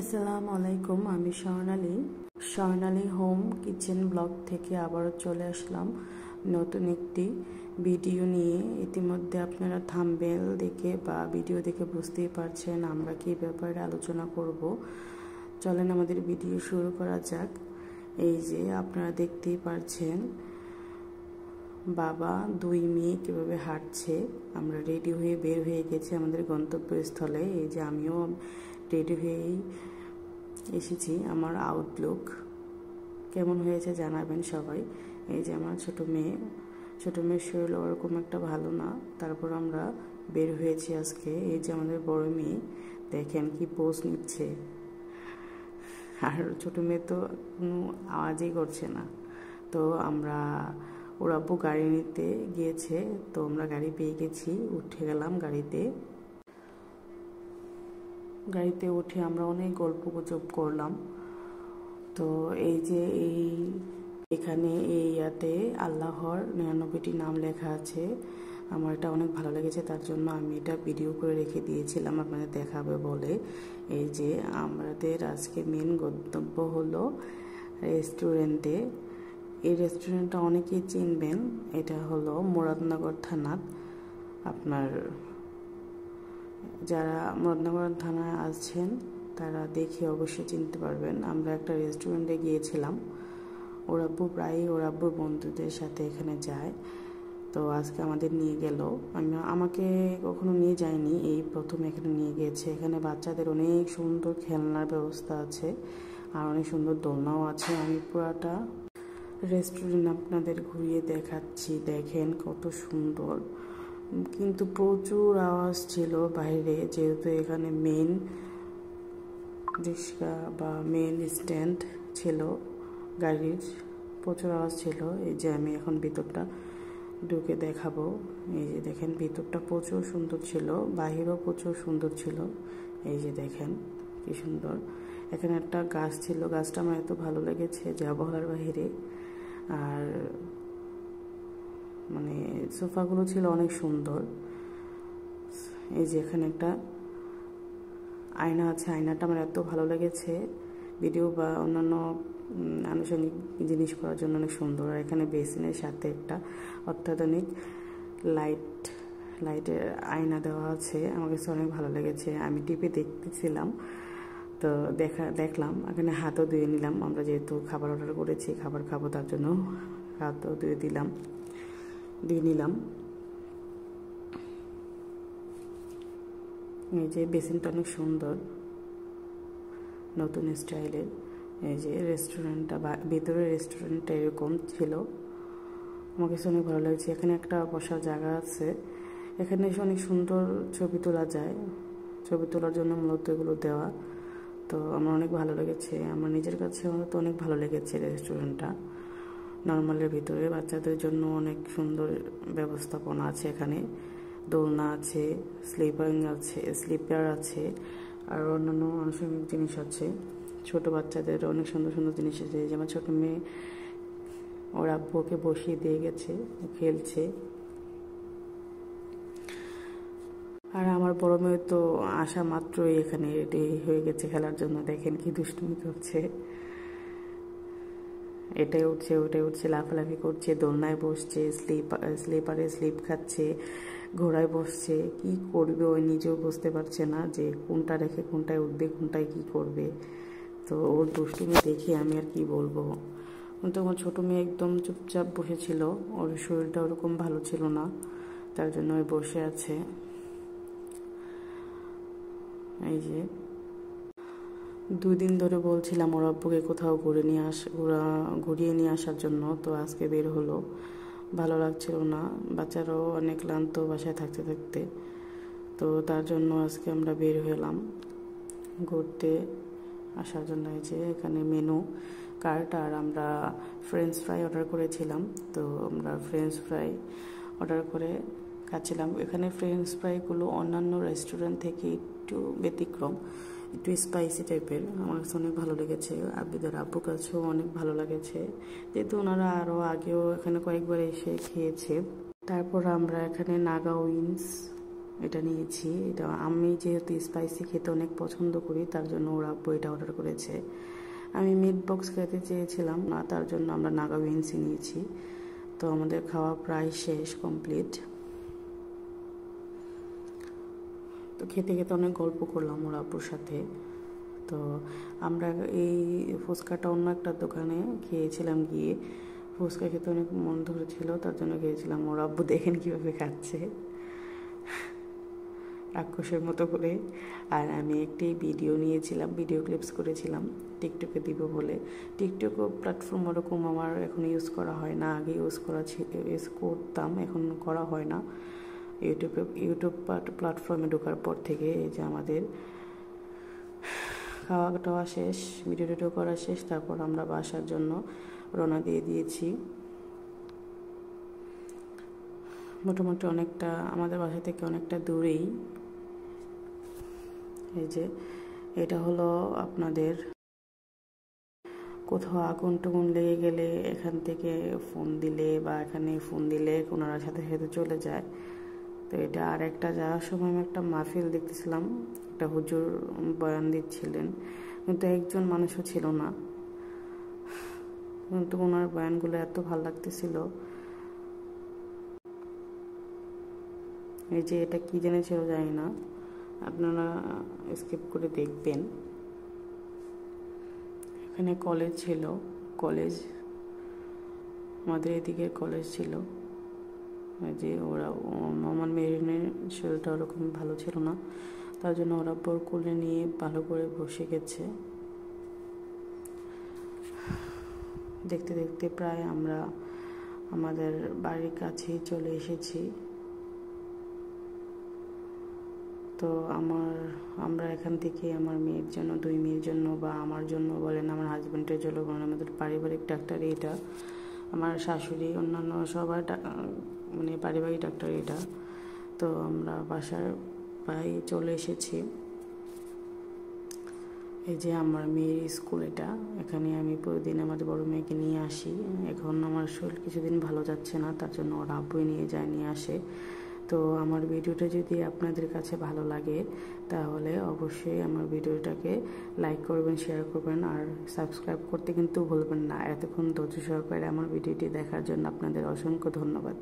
আসসালামু আলাইকুম। আমি স্বর্ণালী হোম কিচেন ব্লগ থেকে আবারও চলে আসলাম নতুন একটি ভিডিও নিয়ে। ইতিমধ্যে আপনারা থাম্বনেল দেখে বা ভিডিও দেখে বুঝতেই পারছেন আমরা কি ব্যাপারে আলোচনা করব। চলেন আমাদের ভিডিও শুরু করা যাক। এই যে আপনারা দেখতেই পারছেন বাবা দুই মেয়ে কীভাবে হাঁটছে। আমরা রেডি হয়ে বের হয়ে গেছি আমাদের গন্তব্যস্থলে। এই যে আমিও রেডি হয়েই এসেছি। আমার আউটলুক কেমন হয়েছে জানাবেন সবাই। এই যে আমার ছোট মেয়ের শরীর ওরকম একটা ভালো না, তারপর আমরা বের হয়েছি আজকে। এই যে আমাদের বড় মেয়ে দেখেন কি পোজ নিচ্ছে, আর ছোট মেয়ে তো কোনো আওয়াজই করছে না। তো আমরা ওর আব্বু গাড়ি নিতে গিয়েছে, তো আমরা গাড়ি পেয়ে গেছি, উঠে গেলাম গাড়িতে উঠে আমরা অনেক গল্প গুজব করলাম। তো এই যে এখানে এই ইয়াতে আল্লাহর 99টি নাম লেখা আছে। আমার এটা অনেক ভালো লেগেছে, তার জন্য আমি এটা ভিডিও করে রেখে দিয়েছিলাম আপনাদের দেখাবে বলে। এই যে আমাদের আজকে মেন গন্তব্য হলো রেস্টুরেন্টে। এই রেস্টুরেন্টটা অনেকেই চিনবেন, এটা হলো মুরাদনগর থানা। আপনার যারা মুরাদনগর থানায় আছেন তারা দেখে অবশ্যই চিনতে পারবেন। আমরা একটা রেস্টুরেন্টে গিয়েছিলাম, ওর আব্বুর বন্ধুদের সাথে এখানে যায়। তো আজকে আমাদের নিয়ে গেল, আমাকে কখনো নিয়ে যায়নি, এই প্রথম এখানে নিয়ে গিয়েছে। এখানে বাচ্চাদের অনেক সুন্দর খেলনার ব্যবস্থা আছে আর অনেক সুন্দর দোলনাও আছে। আমি পুরাটা রেস্টুরেন্ট আপনাদের ঘুরিয়ে দেখাচ্ছি, দেখেন কত সুন্দর। কিন্তু প্রচুর আওয়াজ ছিল বাইরে, যেহেতু এখানে মেন রিক্সা বা মেন স্ট্যান্ড ছিল গাড়ির, প্রচুর আওয়াজ ছিল। এই যে আমি এখন ভিতরটা ঢুকে দেখাবো। এই যে দেখেন ভিতরটা প্রচুর সুন্দর ছিল, বাহিরও প্রচুর সুন্দর ছিল। এই যে দেখেন কি সুন্দর। এখানে একটা গাছ ছিল, গাছটা আমার এত ভালো লেগেছে যা বলার বাহিরে। আর মানে সোফাগুলো ছিল অনেক সুন্দর। এই যে এখানে একটা আয়না আছে, আয়নাটা আমার এত ভালো লেগেছে, ভিডিও বা অন্যান্য আনুষঙ্গিক জিনিস করার জন্য অনেক সুন্দর। আর এখানে বেসিনের সাথে একটা অত্যাধুনিক লাইটের আয়না দেওয়া আছে, আমার কাছে অনেক ভালো লেগেছে। আমি টিভি দেখতেছিলাম, তো দেখলাম এখানে হাতও ধুয়ে নিলাম। আমরা যেহেতু খাবার অর্ডার করেছি, খাবার খাবো, তার জন্য হাতও ধুয়ে নিলাম। এই যে বেসিনটা অনেক সুন্দর, নতুন স্টাইলের। এই যে রেস্টুরেন্টটা ভেতরের রেস্টুরেন্টটা এরকম ছিল, আমার কাছে অনেক ভালো লাগছে। এখানে একটা বসার জায়গা আছে, এখানে এসে অনেক সুন্দর ছবি তোলা যায়। ছবি তোলার জন্য মূলত এগুলো দেওয়া। তো আমার অনেক ভালো লেগেছে, আমার নিজের কাছে তো অনেক ভালো লেগেছে রেস্টুরেন্টটা। নর্মালের ভিতরে বাচ্চাদের জন্য অনেক সুন্দর ব্যবস্থাপনা আছে। এখানে দোলনা আছে, স্লিপার আছে আর অন্যান্য আনুষঙ্গিক জিনিস আছে। ছোট বাচ্চাদের অনেক সুন্দর সুন্দর জিনিস আছে। যেমন ছোট মেয়ে ওর আব্বুকে বসিয়ে দিয়ে গেছে, খেলছে। আর আমার বড় মেয়ে তো আসা মাত্রই এখানে রেডি হয়ে গেছে খেলার জন্য। দেখেন কি দুষ্টুমি করছে, এটাই উঠছে ওটাই উঠছে, লাফালাফি করছে, দোলনায় বসছে, স্লিপারে স্লিপ খাচ্ছে, ঘোড়ায় বসছে। কি করবে ওই নিজেও বুঝতে পারছে না যে কোনটা রেখে কোনটায় উঠবে, কোনটায় কি করবে। তো ওর দুষ্টুমি দেখে আমি আর কি বলবো। কিন্তু আমার ছোটো মেয়ে একদম চুপচাপ বসেছিল, ওর শরীরটা ওরকম ভালো ছিল না, তার জন্য ওই বসে আছে। এই যে 2 দিন ধরে বলছিলাম ওর আব্বুকে কোথাও ঘুরিয়ে নিয়ে আসার জন্য, তো আজকে বের হলো। ভালো লাগছিল না, বাচ্চারাও অনেক ক্লান্ত বাসায় থাকতে। তো তার জন্য আজকে আমরা বের হলাম ঘুরতে আসার জন্য। এই যে এখানে মেনু কার্ড, আর আমরা ফ্রেঞ্চ ফ্রাই অর্ডার করেছিলাম। তো আমরা ফ্রেঞ্চ ফ্রাই অর্ডার করে খাচ্ছিলাম। এখানে ফ্রেঞ্চ ফ্রাইগুলো অন্যান্য রেস্টুরেন্ট থেকে একটু ব্যতিক্রম, একটু স্পাইসি টাইপের। আমার কাছে অনেক ভালো লেগেছে, আবিদের আব্বুর কাছেও অনেক ভালো লেগেছে, যেহেতু ওনারা আরও আগেও এখানে কয়েকবার এসে খেয়েছে। তারপর আমরা এখানে নাগা উইংস এটা নিয়েছি। এটা আমি যেহেতু স্পাইসি খেতে অনেক পছন্দ করি, তার জন্য ওর আব্বু এটা অর্ডার করেছে। আমি মিট বক্স খেতে চেয়েছিলাম না, তার জন্য আমরা নাগা বিনসি নিয়েছি। তো আমাদের খাওয়া প্রায় শেষ, কমপ্লিট। তো খেতে খেতে অনেক গল্প করলাম ওর আব্বুর সাথে। তো আমরা এই ফুচকাটা অন্য একটা দোকানে খেয়েছিলাম গিয়ে। ফুচকা খেতে অনেক মন ধরেছিল, তার জন্য খেয়েছিলাম। ওর আব্বু দেখেন কীভাবে খাচ্ছে, রাক্ষসের মতো করে। আর আমি একটি ভিডিও নিয়েছিলাম, ভিডিও ক্লিপস করেছিলাম টিকটকে দিব বলে। টিকটক প্ল্যাটফর্ম ওরকম আমার এখন ইউজ করা হয় না, আগে ইউজ করতাম, এখন করা হয় না। ইউটিউব প্ল্যাটফর্মে ঢোকার পর থেকে এই যে আমাদের খাওয়া টাওয়া শেষ, ভিডিও করা শেষ। তারপর আমরা বাসার জন্য রওনা দিয়ে দিয়েছি। মোটামুটি অনেকটা আমাদের বাসা থেকে অনেকটা দূরেই। এই যে এটা হলো আপনাদের কোথাও আগুন টুগুন লেগে গেলে এখান থেকে ফোন দিলে বা এখানে ফোন দিলে ওনারা সাথে সাথে চলে যায়। তো এটা আর একটা যাওয়ার সময় আমি একটা মাহফিল দেখতেছিলাম, একটা হুজুর বয়ান দিচ্ছিলেন, কিন্তু একজন মানুষও ছিল না, কিন্তু ওনার বয়ানগুলো এত ভালো লাগতেছিল। এই যে এটা কি জেনেছিল জানি না, আপনারা স্কিপ করে দেখবেন। এখানে কলেজ ছিল, কলেজ আমাদের এদিকে কলেজ ছিল। যে ওরা আমার মেরিনের শরীরটা ওরকম ভালো ছিল না, তার জন্য ওরা বোর কোলে নিয়ে ভালো করে বসে গেছে। দেখতে দেখতে প্রায় আমরা আমাদের বাড়ির কাছেই চলে এসেছি। তো আমরা এখান থেকে আমার মেয়ের জন্য, 2 মেয়ের জন্য বা আমার জন্য বলেন, আমার হাজব্যান্ডের জন্য বলেন, আমাদের পারিবারিক ডাক্তার এটা। আমার শাশুড়ি, অন্যান্য সবার মানে পারিবারিক ডাক্তার এটা। তো আমরা বাসার প্রায় চলে এসেছি। এই যে আমার মেয়ের স্কুল এটা, এখানে আমি প্রতিদিন আমাদের বড় মেয়েকে নিয়ে আসি। এখন আমার শরীর কিছুদিন ভালো যাচ্ছে না, তার জন্য ওর আব্বুই নিয়ে যায়, নিয়ে আসে। তো আমার ভিডিওটা যদি আপনাদের কাছে ভালো লাগে তাহলে অবশ্যই আমার ভিডিওটাকে লাইক করবেন, শেয়ার করবেন, আর সাবস্ক্রাইব করতে কিন্তু ভুলবেন না। এতক্ষণ ধৈর্য সহকারে আমার ভিডিওটি দেখার জন্য আপনাদের অসংখ্য ধন্যবাদ।